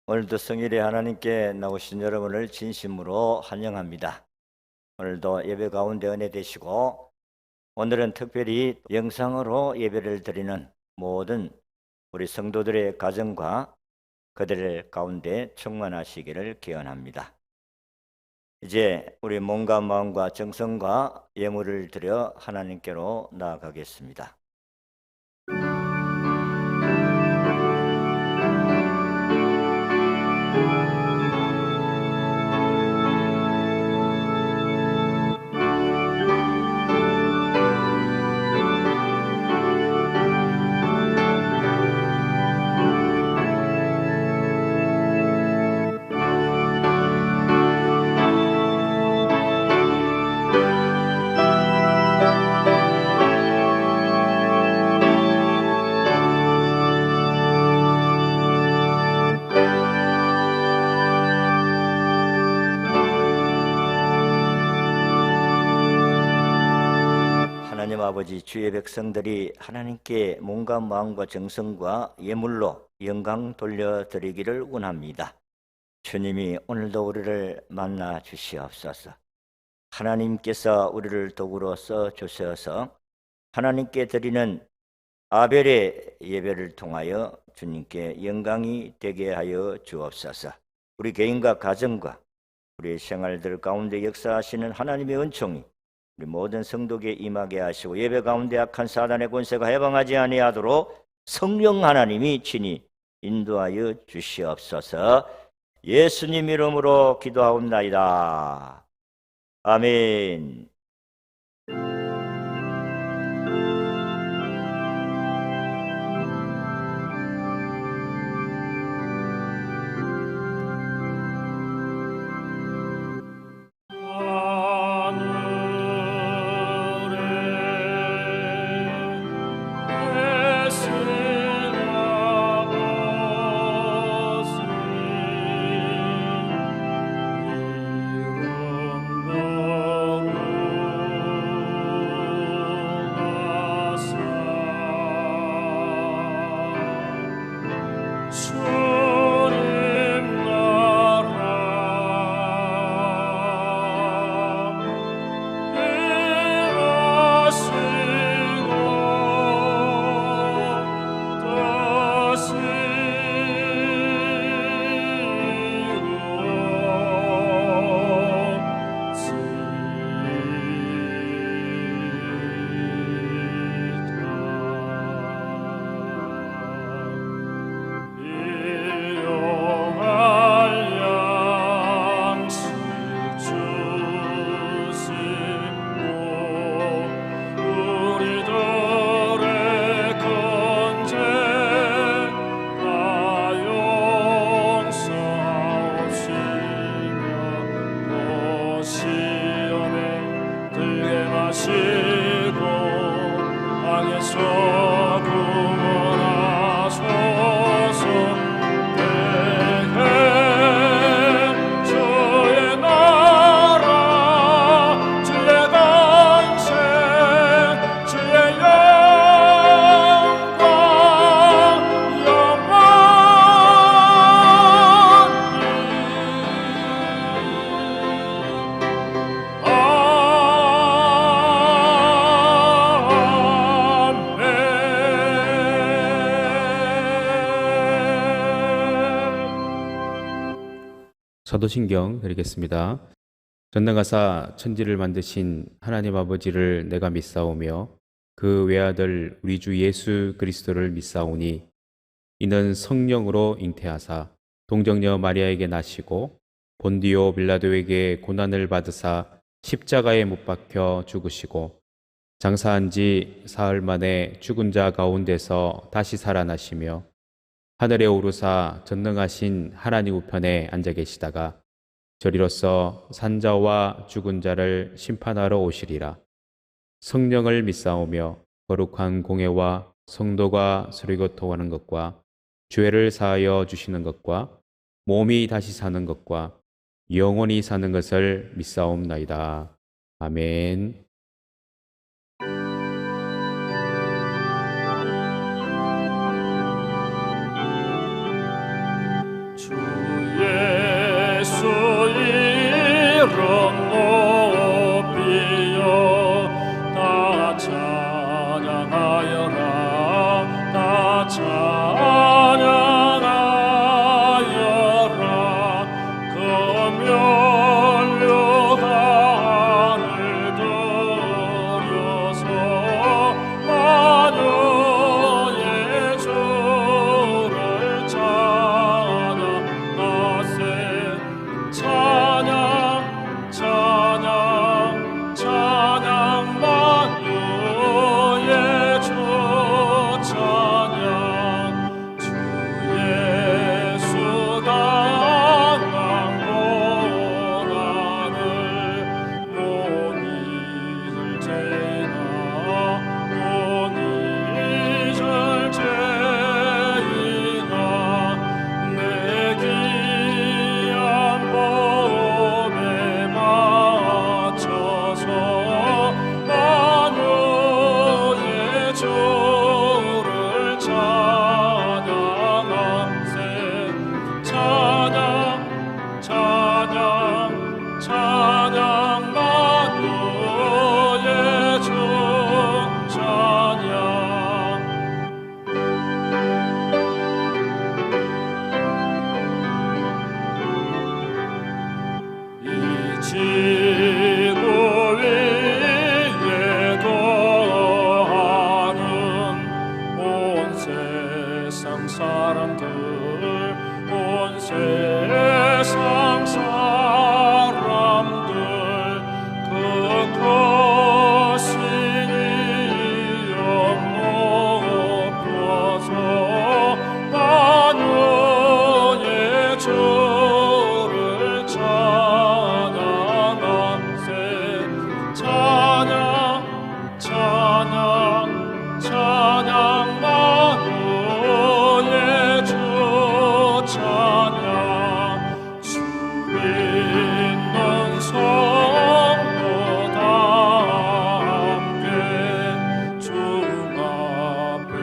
오늘도 성일의 하나님께 나오신 여러분을 진심으로 환영합니다. 오늘도 예배 가운데 은혜 되시고, 오늘은 특별히 영상으로 예배를 드리는 모든 우리 성도들의 가정과 그들 가운데 충만하시기를 기원합니다. 이제 우리 몸과 마음과 정성과 예물을 드려 하나님께로 나아가겠습니다. 하나님 아버지, 주의 백성들이 하나님께 몸과 마음과 정성과 예물로 영광 돌려드리기를 원합니다. 주님이 오늘도 우리를 만나 주시옵소서. 하나님께서 우리를 도구로 써 주셔서 하나님께 드리는 아벨의 예배를 통하여 주님께 영광이 되게 하여 주옵소서. 우리 개인과 가정과 우리의 생활들 가운데 역사하시는 하나님의 은총이 우리 모든 성도에게 임하게 하시고, 예배 가운데 악한 사단의 권세가 해방하지 아니하도록 성령 하나님이 친히 인도하여 주시옵소서. 예수님 이름으로 기도하옵나이다. 아멘. 사도신경 드리겠습니다. 전능하사 천지를 만드신 하나님 아버지를 내가 믿사오며 그 외아들 우리 주 예수 그리스도를 믿사오니, 이는 성령으로 잉태하사 동정녀 마리아에게 나시고 본디오 빌라도에게 고난을 받으사 십자가에 못 박혀 죽으시고 장사한 지 사흘 만에 죽은 자 가운데서 다시 살아나시며 하늘에 오르사 전능하신 하나님 우편에 앉아 계시다가 저리로서 산자와 죽은 자를 심판하러 오시리라. 성령을 믿사오며 거룩한 공회와 성도가 서로 통하는 것과 죄를 사하여 주시는 것과 몸이 다시 사는 것과 영원히 사는 것을 믿사옵나이다. 아멘. 주 높이여 다 찬양하여라 다 찬양하여라 그 면류관을 들여서 만유의 주를 찬양하세 찬양 찬양 찬양 만유의 주 찬양 주 예수 당한 고난을 못 잊을 죄나 못 잊을 죄이나 내 귀한 몸에 맞춰서 만유의 주를 찬양하세 찬양 찬양 찬양 만유의 주 찬양 이 지구 위에 거하는 온 세상 사람들 온 세상 사람들 그 거신 이름 높여서 만유의 주를 찬양하세 찬양 찬양 찬양 만유의 주 찬양 주 있는 성도 다 함께 주 앞에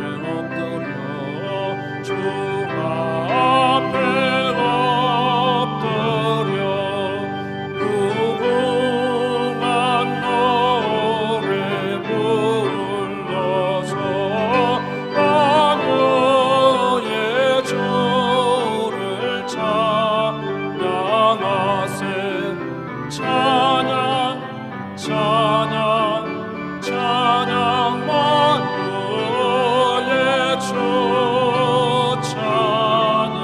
엎드려 주 앞에 엎드려 무궁한 노래 불러서 만유의 주를 찬양하세 찬양 찬양 찬양 만유의 주 찬양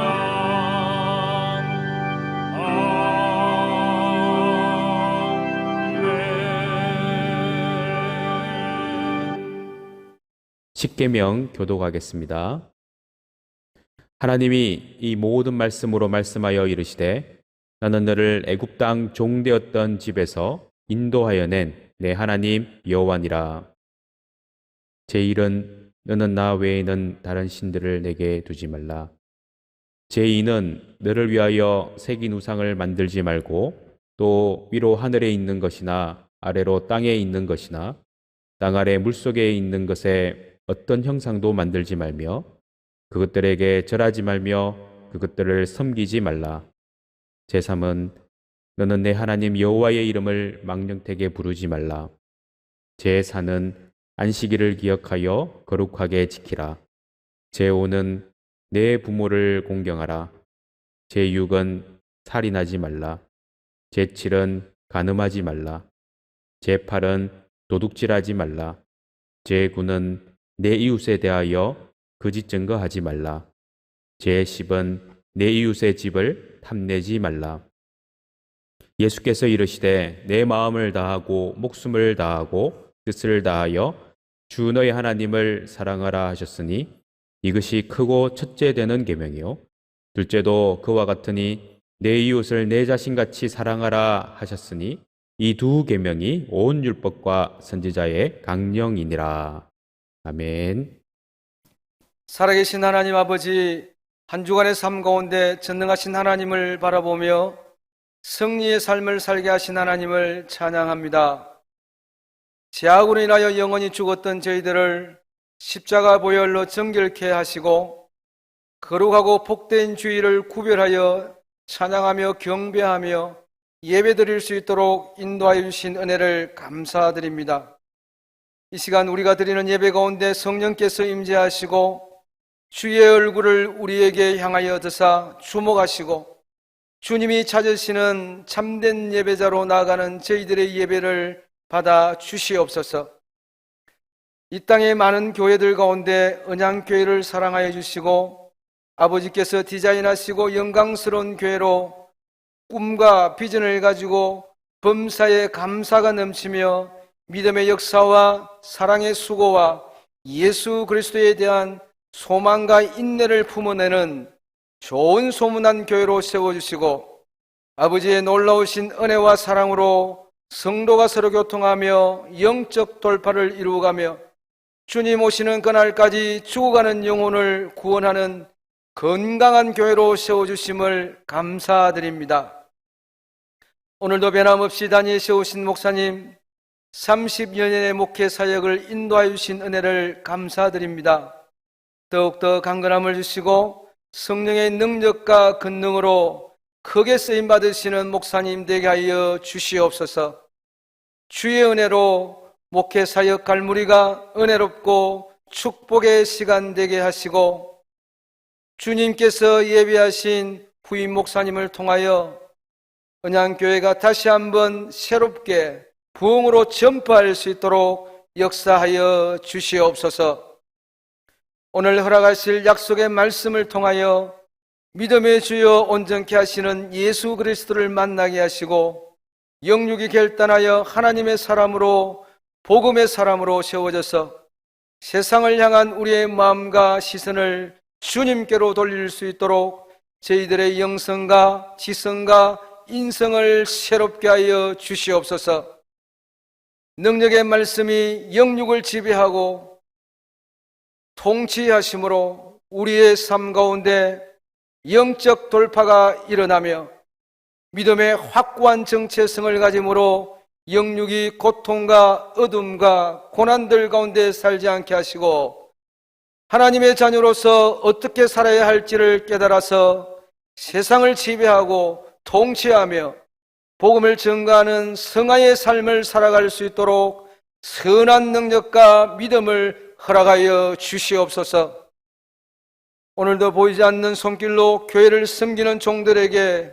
아멘 십계명 교독하겠습니다. 하나님이 이 모든 말씀으로 말씀하여 이르시되 나는 너를 애굽 땅 종되었던 집에서 인도하여 낸 내 하나님 여호와니라. 제1은 너는 나 외에는 다른 신들을 내게 두지 말라. 제2는 너를 위하여 새긴 우상을 만들지 말고 또 위로 하늘에 있는 것이나 아래로 땅에 있는 것이나 땅 아래 물속에 있는 것에 어떤 형상도 만들지 말며 그것들에게 절하지 말며 그것들을 섬기지 말라. 제3은 너는 내 하나님 여호와의 이름을 망령되게 부르지 말라. 제4는 안식일을 기억하여 거룩하게 지키라. 제5는 내 부모를 공경하라. 제6은 살인하지 말라. 제7은 간음하지 말라. 제8은 도둑질하지 말라. 제9는 내 이웃에 대하여 거짓 증거하지 말라. 제10은 내 이웃의 집을 탐내지 말라. 예수께서 이르시되 내 마음을 다하고 목숨을 다하고 뜻을 다하여 주 너의 하나님을 사랑하라 하셨으니 이것이 크고 첫째 되는 계명이요 둘째도 그와 같으니 내 이웃을 내 자신같이 사랑하라 하셨으니 이 두 계명이 온 율법과 선지자의 강령이니라. 아멘. 살아계신 하나님 아버지, 한 주간의 삶 가운데 전능하신 하나님을 바라보며 승리의 삶을 살게 하신 하나님을 찬양합니다. 죄악으로 인하여 영원히 죽었던 저희들을 십자가 보혈로 정결케 하시고 거룩하고 복된 주의를 구별하여 찬양하며 경배하며 예배 드릴 수 있도록 인도하여 주신 은혜를 감사드립니다. 이 시간 우리가 드리는 예배 가운데 성령께서 임재하시고 주의 얼굴을 우리에게 향하여 드사 주목하시고 주님이 찾으시는 참된 예배자로 나아가는 저희들의 예배를 받아 주시옵소서. 이 땅의 많은 교회들 가운데 언양교회를 사랑하여 주시고 아버지께서 디자인하시고 영광스러운 교회로 꿈과 비전을 가지고 범사에 감사가 넘치며 믿음의 역사와 사랑의 수고와 예수 그리스도에 대한 소망과 인내를 품어내는 좋은 소문난 교회로 세워주시고 아버지의 놀라우신 은혜와 사랑으로 성도가 서로 교통하며 영적 돌파를 이루어가며 주님 오시는 그날까지 죽어가는 영혼을 구원하는 건강한 교회로 세워주심을 감사드립니다. 오늘도 변함없이 단위에 세우신 목사님 30여년의 목회 사역을 인도하여 주신 은혜를 감사드립니다. 더욱더 강건함을 주시고 성령의 능력과 권능으로 크게 쓰임받으시는 목사님 되게 하여 주시옵소서. 주의 은혜로 목회 사역 갈무리가 은혜롭고 축복의 시간 되게 하시고 주님께서 예비하신 부임 목사님을 통하여 언양교회가 다시 한번 새롭게 부흥으로 전파할 수 있도록 역사하여 주시옵소서. 오늘 허락하실 약속의 말씀을 통하여 믿음의 주여 온전케 하시는 예수 그리스도를 만나게 하시고 영육이 결단하여 하나님의 사람으로 복음의 사람으로 세워져서 세상을 향한 우리의 마음과 시선을 주님께로 돌릴 수 있도록 저희들의 영성과 지성과 인성을 새롭게 하여 주시옵소서. 능력의 말씀이 영육을 지배하고 통치하심으로 우리의 삶 가운데 영적 돌파가 일어나며 믿음의 확고한 정체성을 가짐으로 영육이 고통과 어둠과 고난들 가운데 살지 않게 하시고 하나님의 자녀로서 어떻게 살아야 할지를 깨달아서 세상을 지배하고 통치하며 복음을 전가하는 성화의 삶을 살아갈 수 있도록 선한 능력과 믿음을 허락하여 주시옵소서. 오늘도 보이지 않는 손길로 교회를 섬기는 종들에게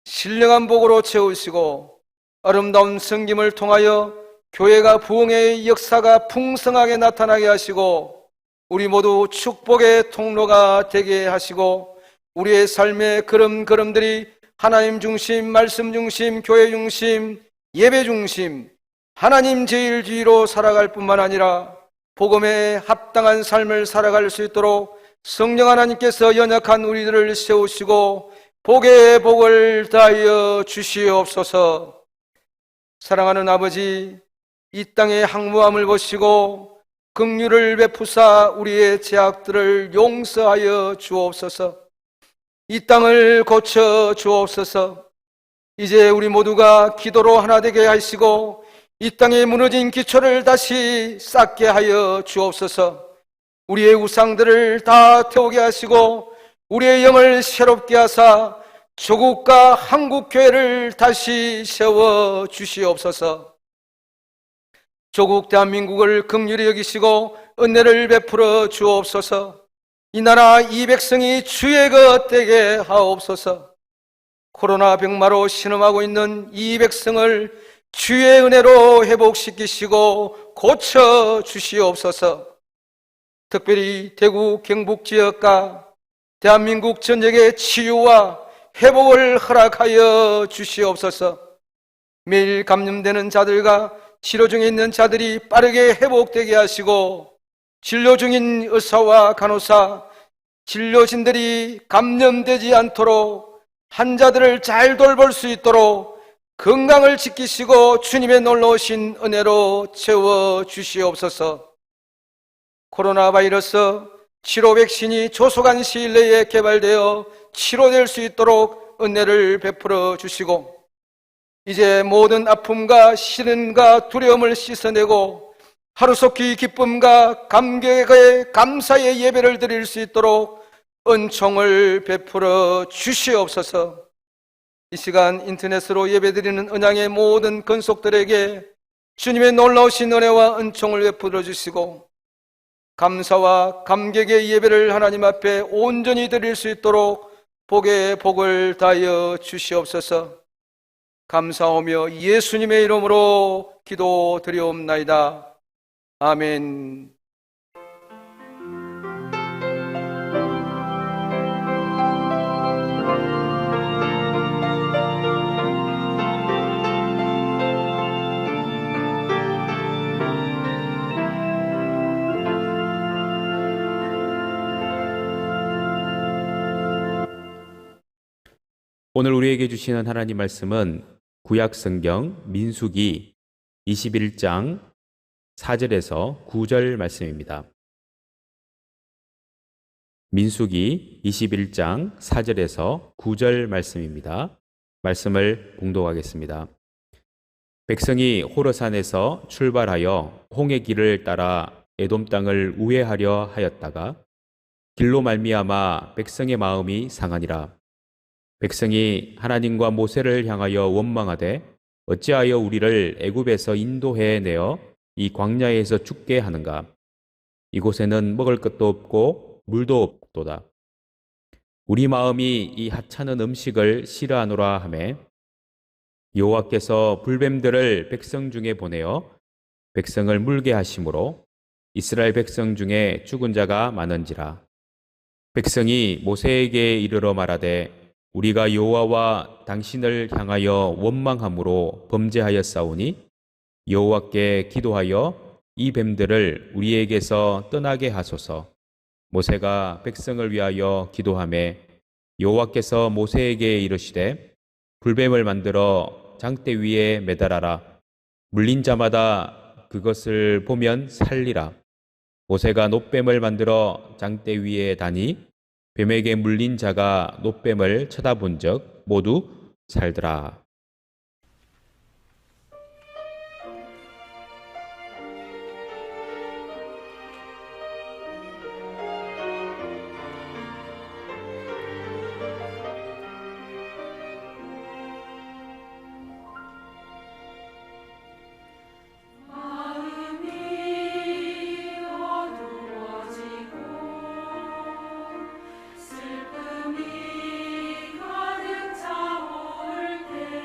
신령한 복으로 채우시고 아름다운 섬김을 통하여 교회가 부흥의 역사가 풍성하게 나타나게 하시고 우리 모두 축복의 통로가 되게 하시고 우리의 삶의 걸음걸음들이 하나님 중심, 말씀 중심, 교회 중심, 예배 중심, 하나님 제일주의로 살아갈 뿐만 아니라 복음에 합당한 삶을 살아갈 수 있도록 성령 하나님께서 연약한 우리들을 세우시고 복의 복을 다하여 주시옵소서. 사랑하는 아버지, 이 땅의 항무함을 보시고 긍휼을 베푸사 우리의 죄악들을 용서하여 주옵소서. 이 땅을 고쳐 주옵소서. 이제 우리 모두가 기도로 하나 되게 하시고 이 땅에 무너진 기초를 다시 쌓게 하여 주옵소서. 우리의 우상들을 다 태우게 하시고 우리의 영을 새롭게 하사 조국과 한국교회를 다시 세워 주시옵소서. 조국 대한민국을 긍휼히 여기시고 은혜를 베풀어 주옵소서. 이 나라 이 백성이 주의 것 되게 하옵소서. 코로나 병마로 신음하고 있는 이 백성을 주의 은혜로 회복시키시고 고쳐 주시옵소서. 특별히 대구 경북 지역과 대한민국 전역의 치유와 회복을 허락하여 주시옵소서. 매일 감염되는 자들과 치료 중에 있는 자들이 빠르게 회복되게 하시고 진료 중인 의사와 간호사, 진료진들이 감염되지 않도록 환자들을 잘 돌볼 수 있도록 건강을 지키시고 주님의 놀라우신 은혜로 채워 주시옵소서. 코로나 바이러스 치료 백신이 조속한 시일 내에 개발되어 치료될 수 있도록 은혜를 베풀어 주시고 이제 모든 아픔과 시련과 두려움을 씻어내고 하루속히 기쁨과 감격의 감사의 예배를 드릴 수 있도록 은총을 베풀어 주시옵소서. 이 시간 인터넷으로 예배드리는 언양의 모든 건속들에게 주님의 놀라우신 은혜와 은총을 베풀어 주시고 감사와 감격의 예배를 하나님 앞에 온전히 드릴 수 있도록 복의 복을 다하여 주시옵소서. 감사하며 예수님의 이름으로 기도드리옵나이다. 아멘. 오늘 우리에게 주시는 하나님 말씀은 구약 성경 민수기 21장 4절에서 9절 말씀입니다. 민수기 21장 4절에서 9절 말씀입니다. 말씀을 봉독하겠습니다. 백성이 호르산에서 출발하여 홍해 길을 따라 에돔 땅을 우회하려 하였다가 길로 말미암아 백성의 마음이 상하니라. 백성이 하나님과 모세를 향하여 원망하되 어찌하여 우리를 애굽에서 인도해 내어 이 광야에서 죽게 하는가? 이곳에는 먹을 것도 없고 물도 없도다. 우리 마음이 이 하찮은 음식을 싫어하노라 하매 여호와께서 불뱀들을 백성 중에 보내어 백성을 물게 하심으로 이스라엘 백성 중에 죽은 자가 많은지라. 백성이 모세에게 이르러 말하되 우리가 여호와와 당신을 향하여 원망함으로 범죄하였사오니 여호와께 기도하여 이 뱀들을 우리에게서 떠나게 하소서. 모세가 백성을 위하여 기도하매 여호와께서 모세에게 이르시되 불뱀을 만들어 장대 위에 매달아라. 물린 자마다 그것을 보면 살리라. 모세가 놋뱀을 만들어 장대 위에 다니 뱀에게 물린 자가 놋뱀을 쳐다본 적 모두 살더라. 가득 차올 때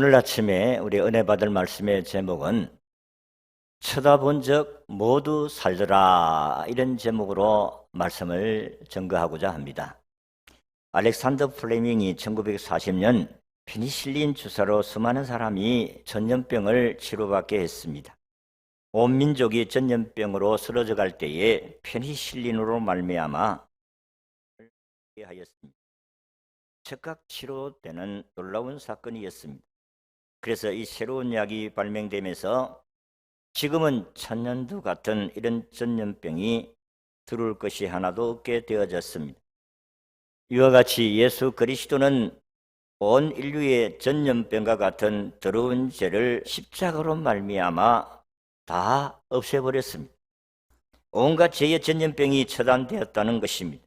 오늘 아침에 우리 은혜 받을 말씀의 제목은 쳐다본 적 모두 살더라, 이런 제목으로 말씀을 전거하고자 합니다. 알렉산더 플레밍이 1940년 페니실린 주사로 수많은 사람이 전염병을 치료받게 했습니다. 온 민족이 전염병으로 쓰러져 갈 때에 페니실린으로 말미암아 하였습니다. 즉각 치료되는 놀라운 사건이었습니다. 그래서 이 새로운 약이 발명되면서 지금은 천년두 같은 이런 전염병이 들어올 것이 하나도 없게 되어졌습니다. 이와 같이 예수 그리스도는 온 인류의 전염병과 같은 더러운 죄를 십자가로 말미암아 다 없애버렸습니다. 온갖 죄의 전염병이 처단되었다는 것입니다.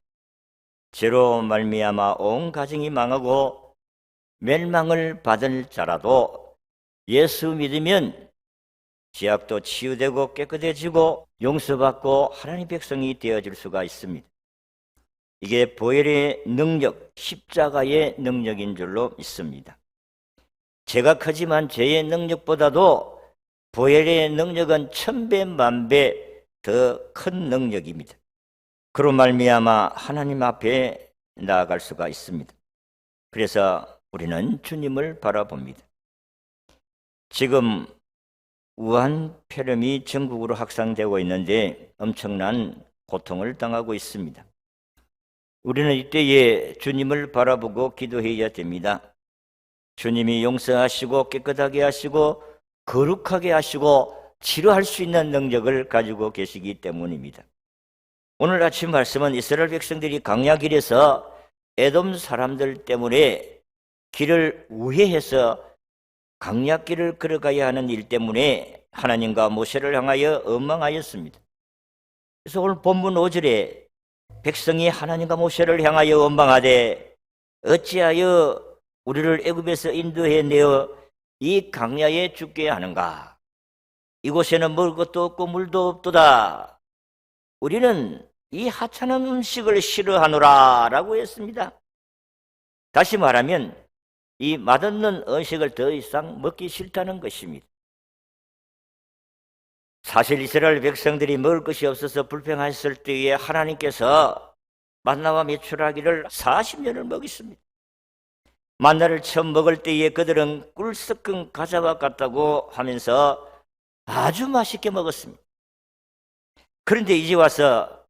죄로 말미암아 온 가정이 망하고 멸망을 받을 자라도 예수 믿으면 죄악도 치유되고 깨끗해지고 용서받고 하나님 백성이 되어질 수가 있습니다. 이게 보혈의 능력, 십자가의 능력인 줄로 믿습니다. 죄가 크지만 죄의 능력보다도 보혈의 능력은 1000배, 10,000배 더 큰 능력입니다. 그로 말미암아 하나님 앞에 나아갈 수가 있습니다. 그래서 우리는 주님을 바라봅니다. 지금 우한 폐렴이 전국으로 확산되고 있는데 엄청난 고통을 당하고 있습니다. 우리는 이때에 주님을 바라보고 기도해야 됩니다. 주님이 용서하시고 깨끗하게 하시고 거룩하게 하시고 치료할 수 있는 능력을 가지고 계시기 때문입니다. 오늘 아침 말씀은 이스라엘 백성들이 광야길에서 에돔 사람들 때문에 길을 우회해서 광야길을 걸어가야 하는 일 때문에 하나님과 모세를 향하여 원망하였습니다. 그래서 오늘 본문 5절에 백성이 하나님과 모세를 향하여 원망하되 어찌하여 우리를 애굽에서 인도해 내어 이 광야에 죽게 하는가? 이곳에는 먹을 것도 없고 물도 없도다. 우리는 이 하찮은 음식을 싫어하노라 라고 했습니다. 다시 말하면 이 맛없는 음식을 더 이상 먹기 싫다는 것입니다. 사실 이스라엘 백성들이 먹을 것이 없어서 불평했을 때에 하나님께서 만나와 메추라기를 40년을 먹였습니다. 만나를 처음 먹을 때에 그들은 꿀 섞은 과자와 같다고 하면서 아주 맛있게 먹었습니다. 그런데 이제 와서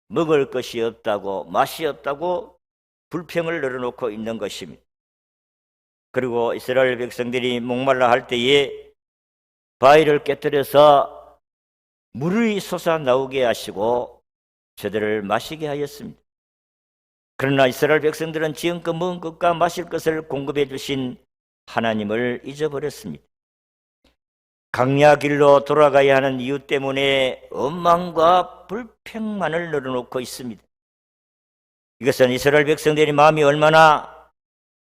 먹을 것이 없다고, 맛이 없다고 불평을 늘어놓고 있는 것입니다. 그리고 이스라엘 백성들이 목말라 할 때에 바위를 깨뜨려서 물이 솟아나오게 하시고 저들을 마시게 하였습니다. 그러나 이스라엘 백성들은 지금껏 먹은 것과 마실 것을 공급해 주신 하나님을 잊어버렸습니다. 광야길로 돌아가야 하는 이유 때문에 원망과 불평만을 늘어놓고 있습니다. 이것은 이스라엘 백성들의 마음이 얼마나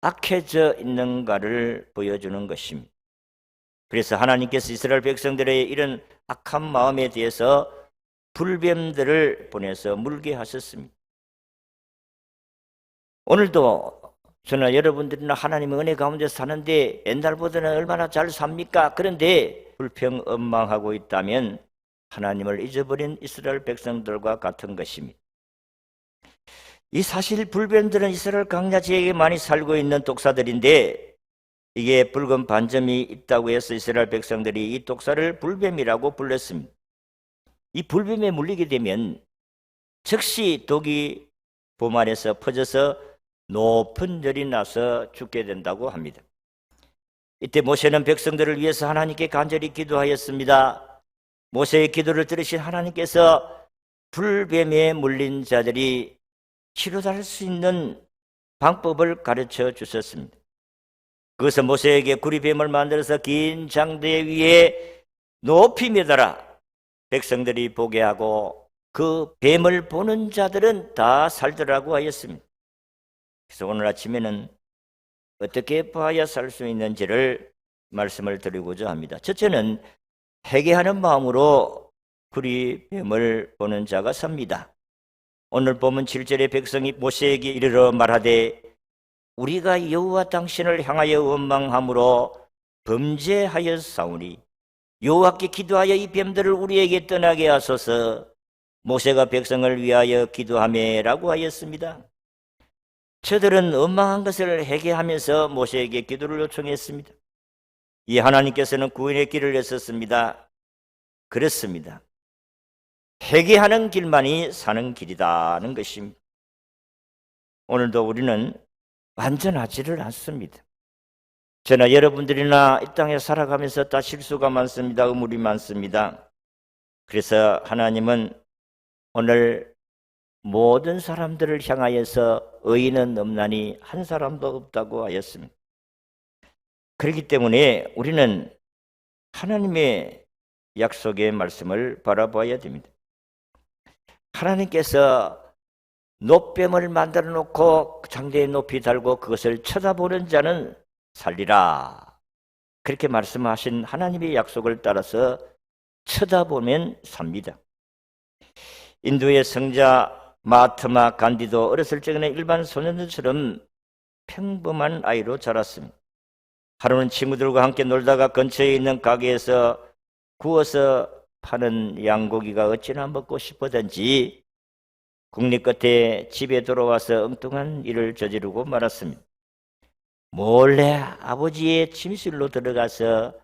악해져 있는가를 보여주는 것입니다. 그래서 하나님께서 이스라엘 백성들의 이런 악한 마음에 대해서 불뱀들을 보내서 물게 하셨습니다. 오늘도 저나 여러분들이나 하나님의 은혜 가운데 사는데 옛날보다는 얼마나 잘 삽니까? 그런데 불평 원망하고 있다면 하나님을 잊어버린 이스라엘 백성들과 같은 것입니다. 이 사실 불뱀들은 이스라엘 광야 지역에 많이 살고 있는 독사들인데 이게 붉은 반점이 있다고 해서 이스라엘 백성들이 이 독사를 불뱀이라고 불렀습니다. 이 불뱀에 물리게 되면 즉시 독이 몸 안에서 퍼져서 높은 열이 나서 죽게 된다고 합니다. 이때 모세는 백성들을 위해서 하나님께 간절히 기도하였습니다. 모세의 기도를 들으신 하나님께서 불뱀에 물린 자들이 치료할 수 있는 방법을 가르쳐 주셨습니다. 그것은 모세에게 구리뱀을 만들어서 긴 장대 위에 높이 매달아 백성들이 보게 하고 그 뱀을 보는 자들은 다 살더라고 하였습니다. 그래서 오늘 아침에는 어떻게 봐야 살 수 있는지를 말씀을 드리고자 합니다. 첫째는 회개하는 마음으로 구리뱀을 보는 자가 삽니다. 오늘 보면 7절에 백성이 모세에게 이르러 말하되 우리가 여호와 당신을 향하여 원망함으로 범죄하였사오니 여호와께 기도하여 이 뱀들을 우리에게 떠나게 하소서. 모세가 백성을 위하여 기도하매라고 하였습니다. 저들은 원망한 것을 회개하면서 모세에게 기도를 요청했습니다. 이 하나님께서는 구원의 길을 내셨습니다. 그렇습니다. 회개하는 길만이 사는 길이다는 것입니다. 오늘도 우리는 완전하지를 않습니다. 저나 여러분들이나 이 땅에 살아가면서 다 실수가 많습니다. 의물이 많습니다. 그래서 하나님은 오늘 모든 사람들을 향하여서 의인은 없나니 한 사람도 없다고 하였습니다. 그렇기 때문에 우리는 하나님의 약속의 말씀을 바라봐야 됩니다. 하나님께서 놋뱀을 만들어 놓고 장대에 높이 달고 그것을 쳐다보는 자는 살리라. 그렇게 말씀하신 하나님의 약속을 따라서 쳐다보면 삽니다. 인도의 성자 마하트마 간디도 어렸을 적에는 일반 소년들처럼 평범한 아이로 자랐습니다. 하루는 친구들과 함께 놀다가 근처에 있는 가게에서 구워서 파는 양고기가 어찌나 먹고 싶었던지 국리 끝에 집에 돌아와서 엉뚱한 일을 저지르고 말았습니다. 몰래 아버지의 침실로 들어가서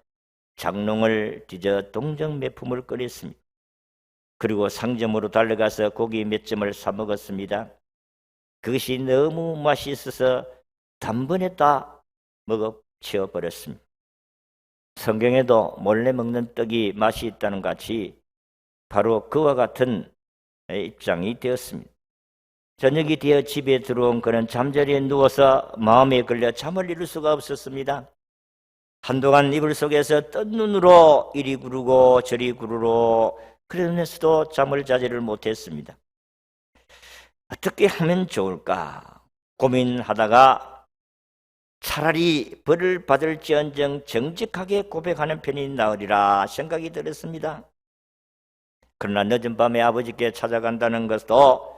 장롱을 뒤져 동정 매품을 끓였습니다. 그리고 상점으로 달려가서 고기 몇 점을 사 먹었습니다. 그것이 너무 맛있어서 단번에 다 먹어 치워버렸습니다. 성경에도 몰래 먹는 떡이 맛이 있다는 같이 바로 그와 같은 입장이 되었습니다. 저녁이 되어 집에 들어온 그는 잠자리에 누워서 마음에 걸려 잠을 이룰 수가 없었습니다. 한동안 이불 속에서 뜬 눈으로 이리 구르고 저리 구르고 그러면서도 잠을 자지를 못했습니다. 어떻게 하면 좋을까 고민하다가 차라리 벌을 받을지언정 정직하게 고백하는 편이 나으리라 생각이 들었습니다. 그러나 늦은 밤에 아버지께 찾아간다는 것도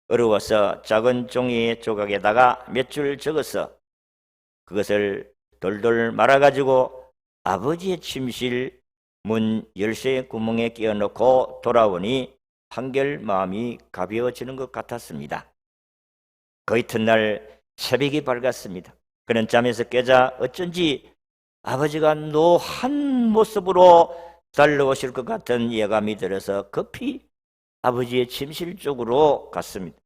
어려워서 작은 종이 조각에다가 몇 줄 적어서 그것을 돌돌 말아가지고 아버지의 침실 문 열쇠 구멍에 끼워놓고 돌아오니 한결 마음이 가벼워지는 것 같았습니다. 그 이튿날 새벽이 밝았습니다. 그는 잠에서 깨자 어쩐지 아버지가 노한 모습으로 달려오실 것 같은 예감이 들어서 급히 아버지의 침실 쪽으로 갔습니다.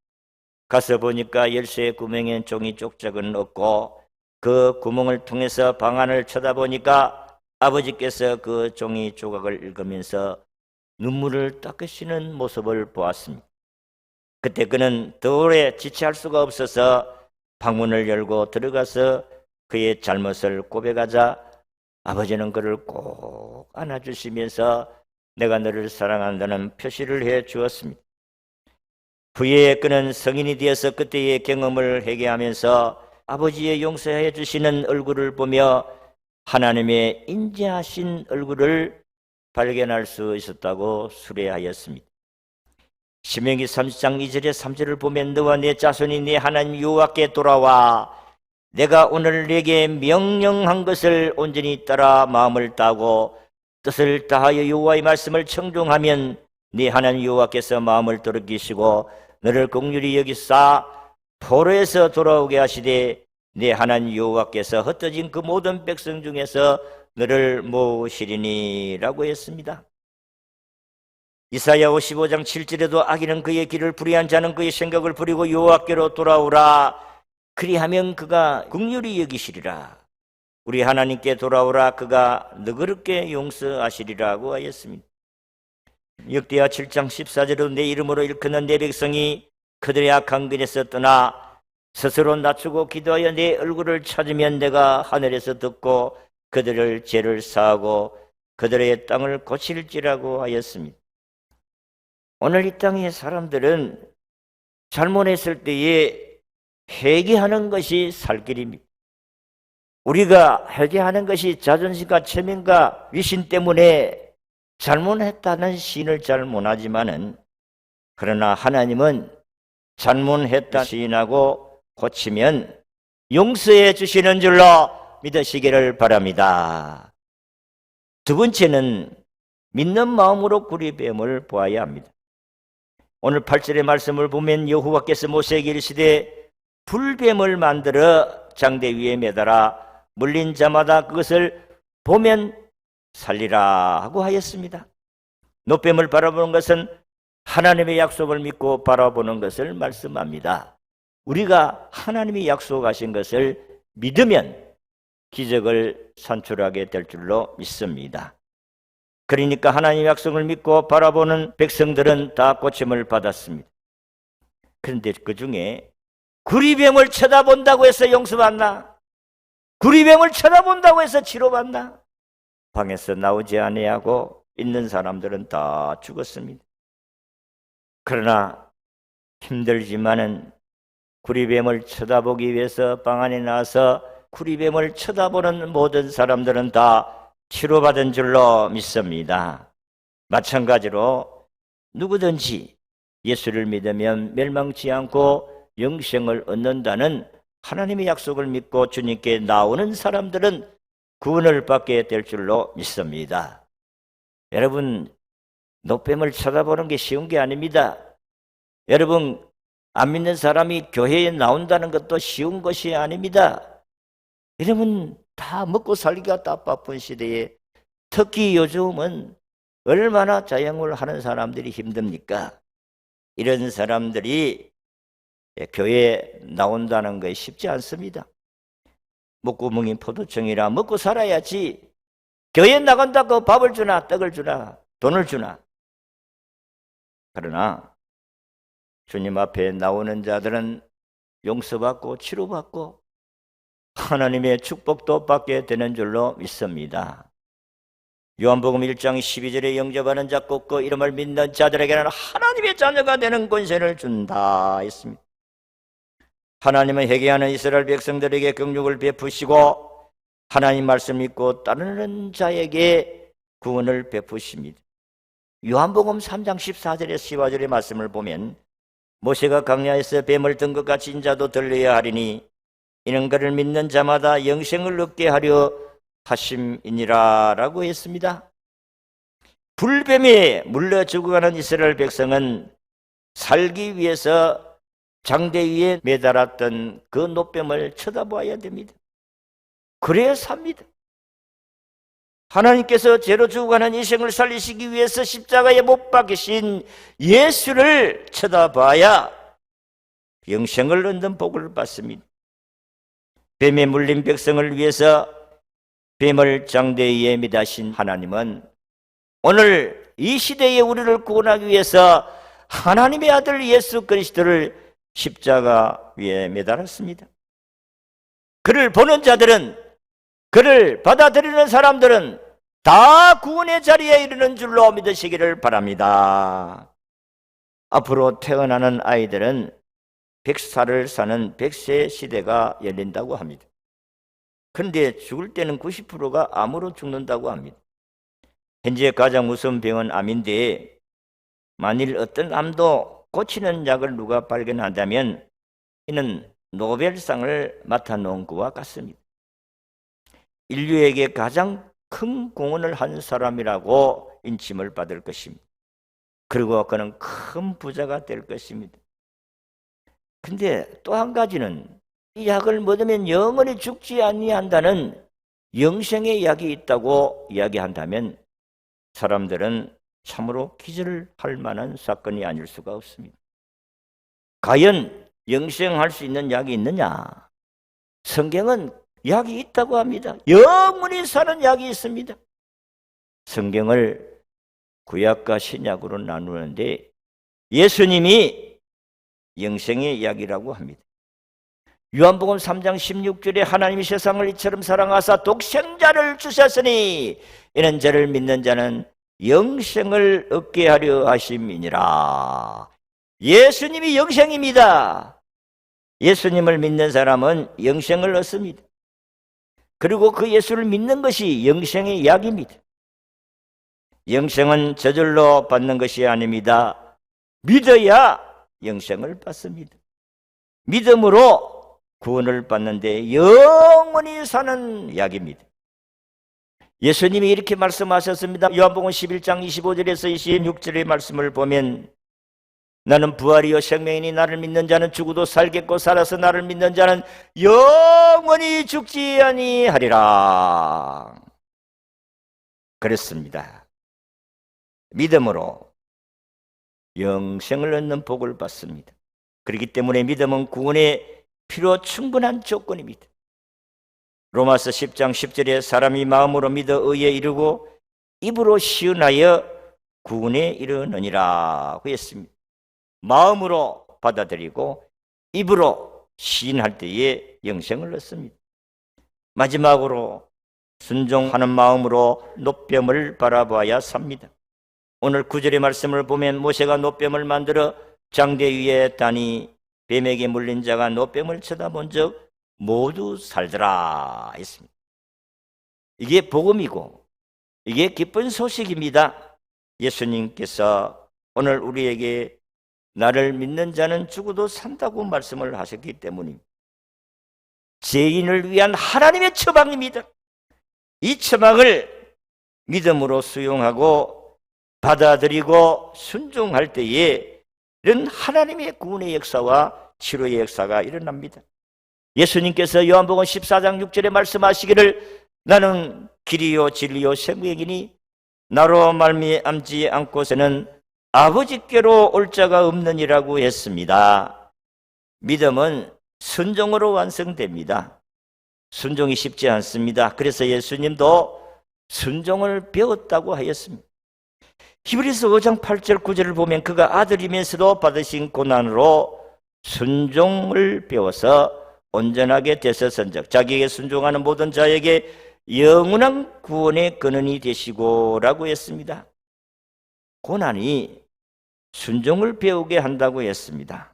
가서 보니까 열쇠 구멍엔 종이 쪽짝은 없고 그 구멍을 통해서 방 안을 쳐다보니까 아버지께서 그 종이 조각을 읽으면서 눈물을 닦으시는 모습을 보았습니다. 그때 그는 더 오래 지체할 수가 없어서 방문을 열고 들어가서 그의 잘못을 고백하자 아버지는 그를 꼭 안아주시면서 내가 너를 사랑한다는 표시를 해 주었습니다. 후에 그는 성인이 되어서 그때의 경험을 회개하면서 아버지의 용서해 주시는 얼굴을 보며 하나님의 인자하신 얼굴을 발견할 수 있었다고 수레하였습니다. 신명기 30장 2절에 3절을 보면 너와 내 자손이 네 하나님 여호와께 돌아와 내가 오늘 네게 명령한 것을 온전히 따라 마음을 다하고 뜻을 다하여 여호와의 말씀을 청종하면 네 하나님 여호와께서 마음을 돌이키시고 너를 긍휼히 여기사 포로에서 돌아오게 하시되 네 하나님 여호와께서 흩어진 그 모든 백성 중에서 너를 모으시리니 라고 했습니다. 이사야 55장 7절에도 악인은 그의 길을 불의한 자는 그의 생각을 버리고 여호와께로 돌아오라 그리하면 그가 긍휼히 여기시리라. 우리 하나님께 돌아오라 그가 너그럽게 용서하시리라고 하였습니다. 역대하 7장 14절은 내 이름으로 일컫는 내 백성이 그들의 악한 길에서 떠나 스스로 낮추고 기도하여 내 얼굴을 찾으면 내가 하늘에서 듣고 그들을 죄를 사하고 그들의 땅을 고칠지라고 하였습니다. 오늘 이 땅의 사람들은 잘못했을 때에 회개하는 것이 살 길입니다. 우리가 회개하는 것이 자존심과 체면과 위신 때문에 잘못했다는 시인을 잘 못하지만은 그러나 하나님은 잘못했다 시인하고 고치면 용서해 주시는 줄로 믿으시기를 바랍니다. 두 번째는 믿는 마음으로 구리뱀을 보아야 합니다. 오늘 8절의 말씀을 보면 여호와께서 모세에게 이르시되 불뱀을 만들어 장대 위에 매달아 물린 자마다 그것을 보면 살리라 하고 하였습니다. 노뱀을 바라보는 것은 하나님의 약속을 믿고 바라보는 것을 말씀합니다. 우리가 하나님이 약속하신 것을 믿으면 기적을 산출하게 될 줄로 믿습니다. 그러니까 하나님의 약속을 믿고 바라보는 백성들은 다 고침을 받았습니다. 그런데 그 중에 구리뱀을 쳐다본다고 해서 용서받나? 구리뱀을 쳐다본다고 해서 치료받나? 방에서 나오지 아니하고 있는 사람들은 다 죽었습니다. 그러나 힘들지만은 구리뱀을 쳐다보기 위해서 방 안에 나와서 구리뱀을 쳐다보는 모든 사람들은 다 치료받은 줄로 믿습니다. 마찬가지로 누구든지 예수를 믿으면 멸망치 않고 영생을 얻는다는 하나님의 약속을 믿고 주님께 나오는 사람들은 구원을 받게 될 줄로 믿습니다. 여러분, 노뱀을 쳐다보는 게 쉬운 게 아닙니다. 여러분, 안 믿는 사람이 교회에 나온다는 것도 쉬운 것이 아닙니다. 여러분, 다 먹고 살기가 다 바쁜 시대에 특히 요즘은 얼마나 자영을 하는 사람들이 힘듭니까? 이런 사람들이 교회에 나온다는 것이 쉽지 않습니다. 목구멍이 포도청이라 먹고 살아야지. 교회 나간다고 밥을 주나 떡을 주나 돈을 주나. 그러나 주님 앞에 나오는 자들은 용서받고 치료받고 하나님의 축복도 받게 되는 줄로 믿습니다. 요한복음 1장 12절에 영접하는 자 꼭 그 이름을 믿는 자들에게는 하나님의 자녀가 되는 권세를 준다 했습니다. 하나님은 회개하는 이스라엘 백성들에게 긍휼을 베푸시고 하나님 말씀 믿고 따르는 자에게 구원을 베푸십니다. 요한복음 3장 14절에 15절의 말씀을 보면 모세가 광야에서 뱀을 든 것 같이 인자도 들려야 하리니 이는 그를 믿는 자마다 영생을 얻게 하려 하심이니라 라고 했습니다. 불뱀에 물려 죽어가는 이스라엘 백성은 살기 위해서 장대 위에 매달았던 그 노뱀을 쳐다봐야 됩니다. 그래야 삽니다. 하나님께서 죄로 죽어가는 인생을 살리시기 위해서 십자가에 못 박히신 예수를 쳐다봐야 영생을 얻는 복을 받습니다. 뱀에 물린 백성을 위해서 뱀을 장대 위에 매다신 하나님은 오늘 이 시대에 우리를 구원하기 위해서 하나님의 아들 예수 그리스도를 십자가 위에 매달았습니다. 그를 보는 자들은, 그를 받아들이는 사람들은 다 구원의 자리에 이르는 줄로 믿으시기를 바랍니다. 앞으로 태어나는 아이들은 100살을 사는 100세 시대가 열린다고 합니다. 그런데 죽을 때는 90%가 암으로 죽는다고 합니다. 현재 가장 무서운 병은 암인데 만일 어떤 암도 고치는 약을 누가 발견한다면 이는 노벨상을 맡아놓은 것과 같습니다. 인류에게 가장 큰 공헌을 한 사람이라고 인침을 받을 것입니다. 그리고 그는 큰 부자가 될 것입니다. 근데 또 한 가지는 이 약을 먹으면 영원히 죽지 아니한다는 영생의 약이 있다고 이야기한다면 사람들은 참으로 기절할 만한 사건이 아닐 수가 없습니다. 과연 영생할 수 있는 약이 있느냐? 성경은 약이 있다고 합니다. 영원히 사는 약이 있습니다. 성경을 구약과 신약으로 나누는데 예수님이 영생의 약이라고 합니다. 요한복음 3장 16절에 하나님이 세상을 이처럼 사랑하사 독생자를 주셨으니 이는 저를 믿는 자는 영생을 얻게 하려 하심이니라. 예수님이 영생입니다. 예수님을 믿는 사람은 영생을 얻습니다. 그리고 그 예수를 믿는 것이 영생의 약입니다. 영생은 저절로 받는 것이 아닙니다. 믿어야 영생을 받습니다. 믿음으로 구원을 받는데 영원히 사는 약입니다. 예수님이 이렇게 말씀하셨습니다. 요한복음 11장 25절에서 26절의 말씀을 보면 나는 부활이요 생명이니 나를 믿는 자는 죽어도 살겠고 살아서 나를 믿는 자는 영원히 죽지 아니하리라 그랬습니다. 믿음으로 영생을 얻는 복을 받습니다. 그렇기 때문에 믿음은 구원의 필요 충분한 조건입니다. 로마서 10장 10절에 사람이 마음으로 믿어 의에 이르고 입으로 시은하여 구원에 이르느니라 했습니다. 마음으로 받아들이고 입으로 시인할 때에 영생을 얻습니다. 마지막으로 순종하는 마음으로 노뱀을 바라봐야 삽니다. 오늘 9절의 말씀을 보면 모세가 노뱀을 만들어 장대 위에 다니 뱀에게 물린 자가 노뱀을 쳐다본 적 모두 살더라 했습니다. 이게 복음이고 이게 기쁜 소식입니다. 예수님께서 오늘 우리에게 나를 믿는 자는 죽어도 산다고 말씀을 하셨기 때문입니다. 죄인을 위한 하나님의 처방입니다. 이 처방을 믿음으로 수용하고 받아들이고 순종할 때에 이런 하나님의 구원의 역사와 치료의 역사가 일어납니다. 예수님께서 요한복음 14장 6절에 말씀하시기를 나는 길이요 진리요 생명이니 나로 말미암지 않고서는 아버지께로 올 자가 없느니라고 했습니다. 믿음은 순종으로 완성됩니다. 순종이 쉽지 않습니다. 그래서 예수님도 순종을 배웠다고 하였습니다. 히브리서 5장 8절 9절을 보면 그가 아들이면서도 받으신 고난으로 순종을 배워서 온전하게 되셨은즉 자기에게 순종하는 모든 자에게 영원한 구원의 근원이 되시고 라고 했습니다. 고난이 순종을 배우게 한다고 했습니다.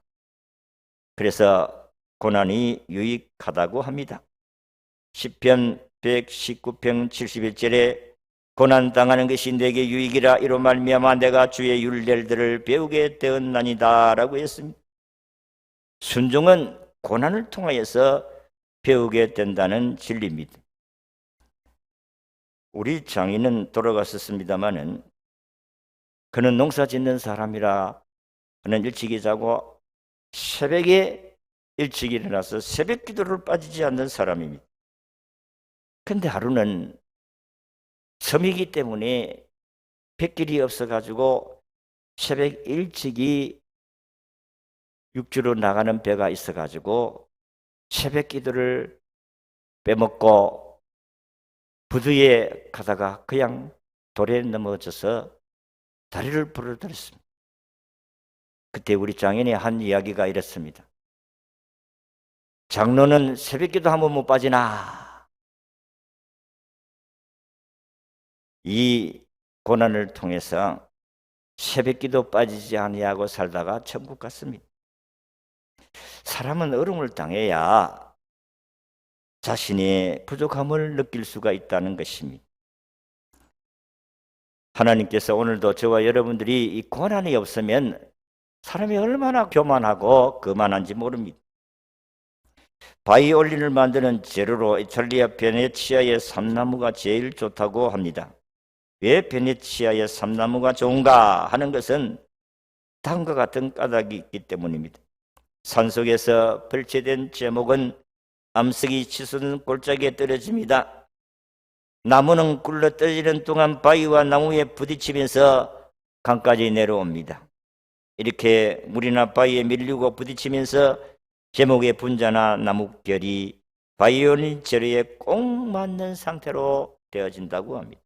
그래서 고난이 유익하다고 합니다. 시편 119편 71절에 고난당하는 것이 내게 유익이라 이로 말미암아 내가 주의 율례들을 배우게 되었나니다 라고 했습니다. 순종은 고난을 통하여서 배우게 된다는 진리입니다. 우리 장인은 돌아갔었습니다마는 그는 농사 짓는 사람이라 그는 일찍이 자고 새벽에 일찍 일어나서 새벽 기도를 빠지지 않는 사람입니다. 근데 하루는 섬이기 때문에 뱃길이 없어가지고 새벽 일찍이 육지로 나가는 배가 있어가지고 새벽 기도를 빼먹고 부두에 가다가 그냥 돌에 넘어져서 다리를 부러뜨렸습니다. 그때 우리 장인이 한 이야기가 이랬습니다. 장로는 새벽 기도 한 번 못 빠지나? 이 고난을 통해서 새벽 기도 빠지지 아니하고 살다가 천국 갔습니다. 사람은 어려움을 당해야 자신의 부족함을 느낄 수가 있다는 것입니다. 하나님께서 오늘도 저와 여러분들이 이 고난이 없으면 사람이 얼마나 교만하고 거만한지 모릅니다. 바이올린을 만드는 재료로 이탈리아 베네치아의 삼나무가 제일 좋다고 합니다. 왜 베네치아의 삼나무가 좋은가 하는 것은 다음과 같은 까닭이 있기 때문입니다. 산속에서 벌채된 제목은 암석이 치솟는 골짜기에 떨어집니다. 나무는 굴러 떨어지는 동안 바위와 나무에 부딪히면서 강까지 내려옵니다. 이렇게 물이나 바위에 밀리고 부딪히면서 제목의 분자나 나뭇결이 바이올린 재료에 꼭 맞는 상태로 되어진다고 합니다.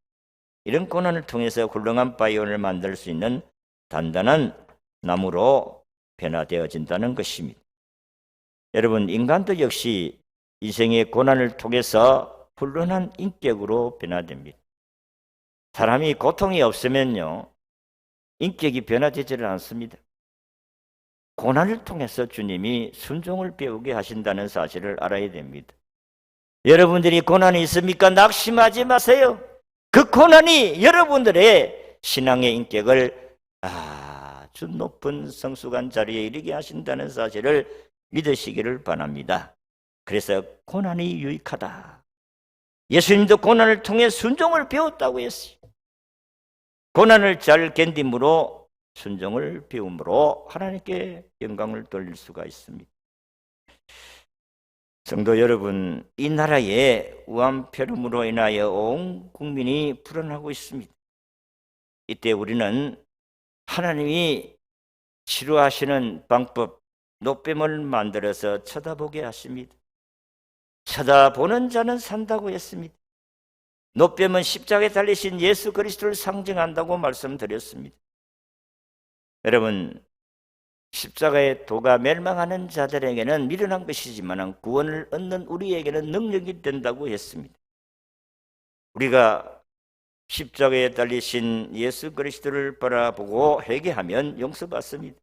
이런 고난을 통해서 훌륭한 바이올린을 만들 수 있는 단단한 나무로 변화되어진다는 것입니다. 여러분, 인간도 역시 인생의 고난을 통해서 훌륭한 인격으로 변화됩니다. 사람이 고통이 없으면요, 인격이 변화되지를 않습니다. 고난을 통해서 주님이 순종을 배우게 하신다는 사실을 알아야 됩니다. 여러분들이 고난이 있습니까? 낙심하지 마세요. 그 고난이 여러분들의 신앙의 인격을 아주 높은 성숙한 자리에 이르게 하신다는 사실을 믿으시기를 바랍니다. 그래서 고난이 유익하다. 예수님도 고난을 통해 순종을 배웠다고 했어요. 고난을 잘 견딤으로 순종을 배움으로 하나님께 영광을 돌릴 수가 있습니다. 성도 여러분, 이 나라에 우암폐렴으로 인하여 온 국민이 불안하고 있습니다. 이때 우리는 하나님이 치료하시는 방법, 노뱀을 만들어서 쳐다보게 하십니다. 쳐다보는 자는 산다고 했습니다. 노뱀은 십자가에 달리신 예수 그리스도를 상징한다고 말씀드렸습니다. 여러분, 십자가의 도가 멸망하는 자들에게는 미련한 것이지만 구원을 얻는 우리에게는 능력이 된다고 했습니다. 우리가 십자가에 달리신 예수 그리스도를 바라보고 회개하면 용서받습니다.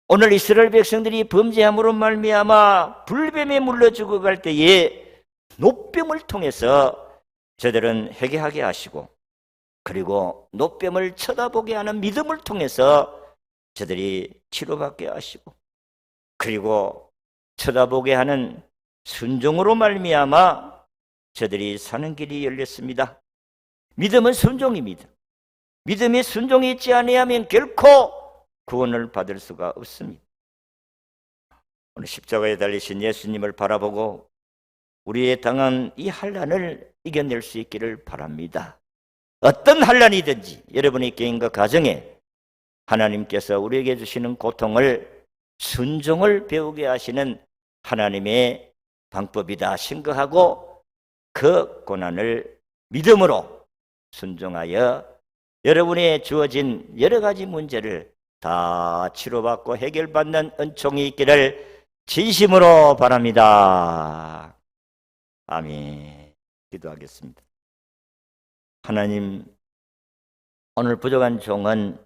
오늘 이스라엘 백성들이 범죄함으로 말미암아 불뱀에 물려 죽어갈 때에 노뱀을 통해서 저들은 회개하게 하시고, 그리고 노뱀을 쳐다보게 하는 믿음을 통해서 저들이 치료받게 하시고, 그리고 쳐다보게 하는 순종으로 말미암아 저들이 사는 길이 열렸습니다. 믿음은 순종입니다. 믿음이 순종이 있지 아니하면 결코 구원을 받을 수가 없습니다. 오늘 십자가에 달리신 예수님을 바라보고 우리의 당한 이 환난을 이겨낼 수 있기를 바랍니다. 어떤 환난이든지 여러분의 개인과 가정에 하나님께서 우리에게 주시는 고통을 순종을 배우게 하시는 하나님의 방법이다 생각하고 그 고난을 믿음으로 순종하여 여러분의 주어진 여러 가지 문제를 다 치료받고 해결받는 은총이 있기를 진심으로 바랍니다. 아멘. 기도하겠습니다. 하나님, 오늘 부족한 종은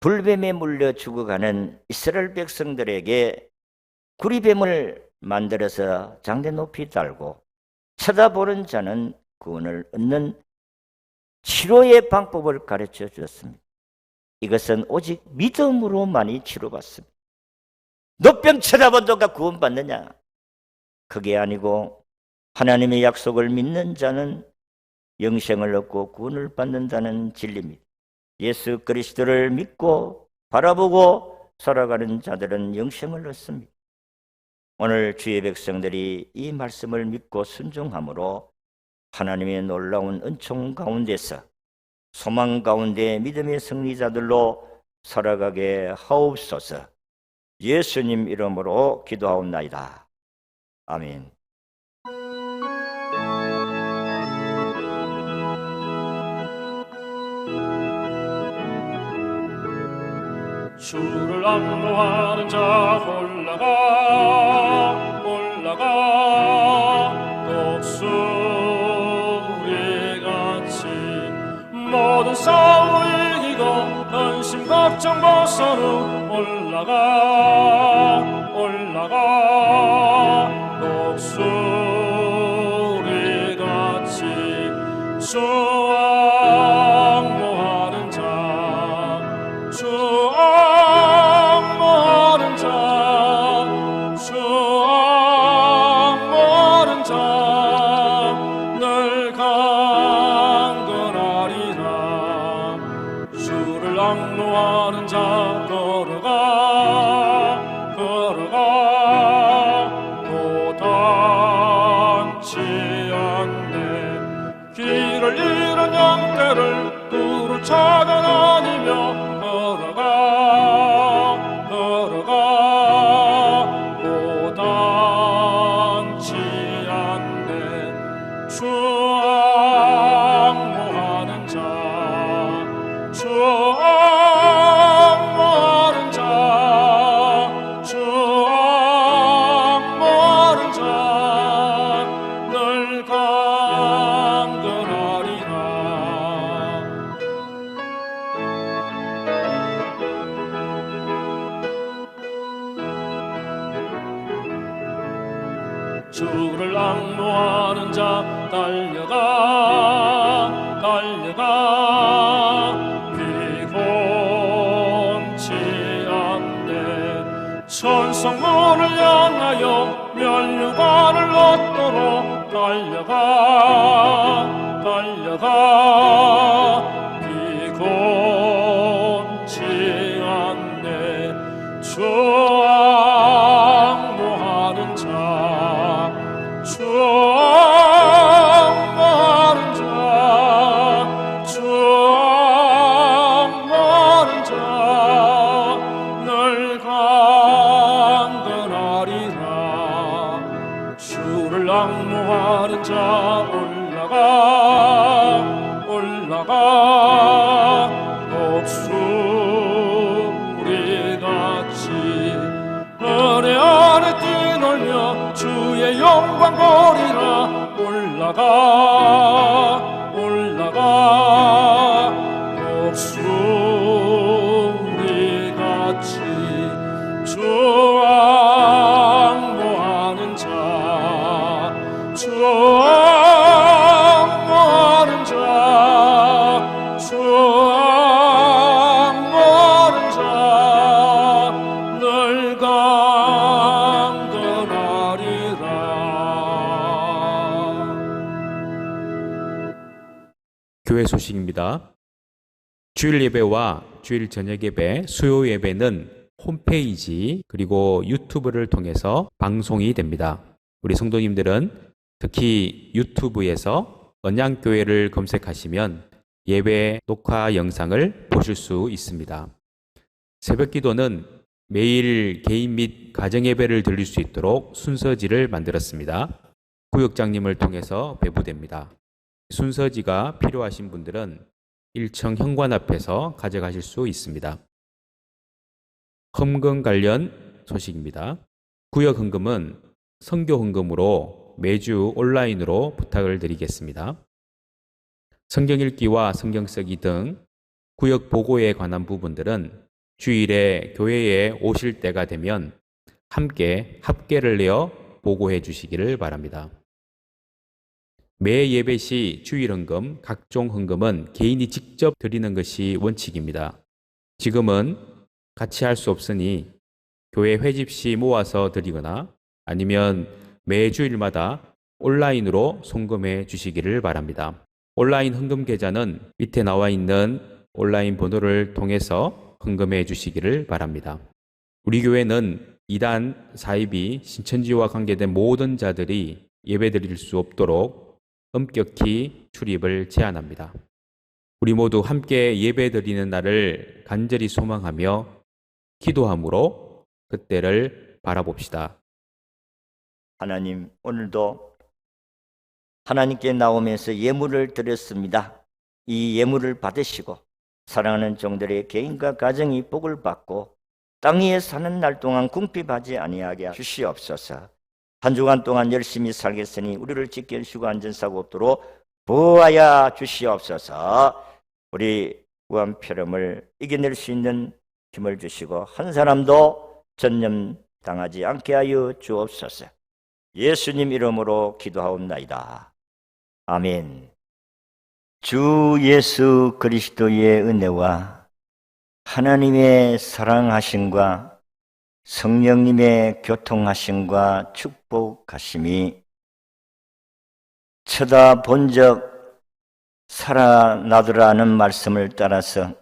불뱀에 물려 죽어가는 이스라엘 백성들에게 구리뱀을 만들어서 장대 높이 달고 쳐다보는 자는 구원을 얻는 치료의 방법을 가르쳐 주었습니다. 이것은 오직 믿음으로만이 치료받습니다. 노병 쳐다본다가 구원받느냐? 그게 아니고 하나님의 약속을 믿는 자는 영생을 얻고 구원을 받는다는 진리입니다. 예수 그리스도를 믿고 바라보고 살아가는 자들은 영생을 얻습니다. 오늘 주의 백성들이 이 말씀을 믿고 순종함으로 하나님의 놀라운 은총 가운데서 소망 가운데 믿음의 승리자들로 살아가게 하옵소서. 예수님 이름으로 기도하옵나이다. 아멘. 주를 압로하는 자 올라가 독수리같이 모든 싸움 이기고 근심 걱정 벗어는 올라가 독수리같이 주 앙모하는 자, 주 앙모하는 자, 주 앙모하는 자 늘 강건하리라. 주를 앙모하는 자 걸어가 도당치 않네. 길을 잃은 양떼를 두루 찾아다니며 걸어가 도당치 않네. 주 앙모하는 자, 주 앙모하는 자, 주 앙모하는 자 늘 강건하리라. 주를 앙모하는 자 달려가 비곤치 않네. 천사 성문을 향하여 면류관을 얻도록 달려가 비곤치 않네. 주 앙모하는 자, 주 앙모하는 자, 주 앙모하는 자, 늘 강건하리라. 주를 앙모하는 자 올라가 목수리같이 은혜 안에 뛰놀며 주의 영광 보리라. 올라가 목수리같이 주 앙모하는 자, 주 앙모하는 자, 주 앙모하는 자, 늘 강건하리라. 교회 소식입니다. 주일 예배와 주일 저녁 예배, 수요 예배는 홈페이지 그리고 유튜브를 통해서 방송이 됩니다. 우리 성도님들은 특히 유튜브에서 언양교회를 검색하시면 예배 녹화 영상을 보실 수 있습니다. 새벽 기도는 매일 개인 및 가정 예배를 드릴 수 있도록 순서지를 만들었습니다. 구역장님을 통해서 배부됩니다. 순서지가 필요하신 분들은 1층 현관 앞에서 가져가실 수 있습니다. 헌금 관련 소식입니다. 구역 헌금은 선교 헌금으로 매주 온라인으로 부탁을 드리겠습니다. 성경 읽기와 성경 쓰기 등 구역 보고에 관한 부분들은 주일에 교회에 오실 때가 되면 함께 합계를 내어 보고해 주시기를 바랍니다. 매 예배 시 주일 헌금, 각종 헌금은 개인이 직접 드리는 것이 원칙입니다. 지금은 같이 할 수 없으니 교회 회집 시 모아서 드리거나 아니면 매 주일마다 온라인으로 송금해 주시기를 바랍니다. 온라인 헌금 계좌는 밑에 나와 있는 온라인 번호를 통해서 헌금해 주시기를 바랍니다. 우리 교회는 이단 사입이 신천지와 관계된 모든 자들이 예배드릴 수 없도록 엄격히 출입을 제한합니다. 우리 모두 함께 예배드리는 날을 간절히 소망하며 기도함으로 그때를 바라봅시다. 하나님, 오늘도 하나님께 나오면서 예물을 드렸습니다. 이 예물을 받으시고 사랑하는 종들의 개인과 가정이 복을 받고 땅 위에 사는 날 동안 궁핍하지 아니하게 주시옵소서. 한 주간 동안 열심히 살겠으니 우리를 지켜주시고 안전사고 없도록 보호하여 주시옵소서. 우리 무한폐렴을 이겨낼 수 있는 힘을 주시고 한 사람도 전념당하지 않게 하여 주옵소서. 예수님 이름으로 기도하옵나이다. 아멘. 주 예수 그리스도의 은혜와 하나님의 사랑하심과 성령님의 교통하심과 축복하심이 쳐다본 적 살아나더라는 말씀을 따라서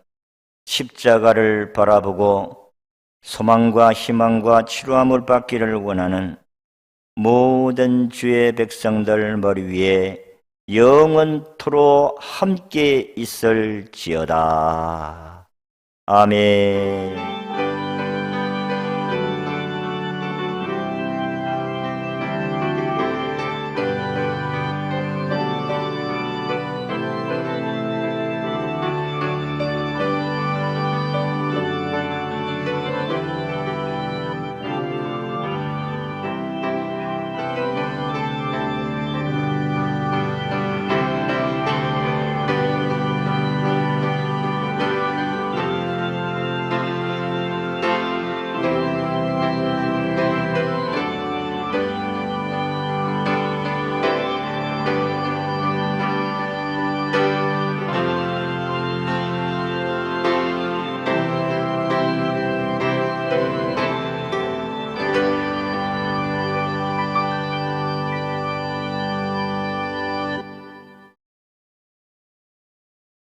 십자가를 바라보고 소망과 희망과 치료함을 받기를 원하는 모든 주의 백성들 머리 위에 영원토록 함께 있을지어다. 아멘.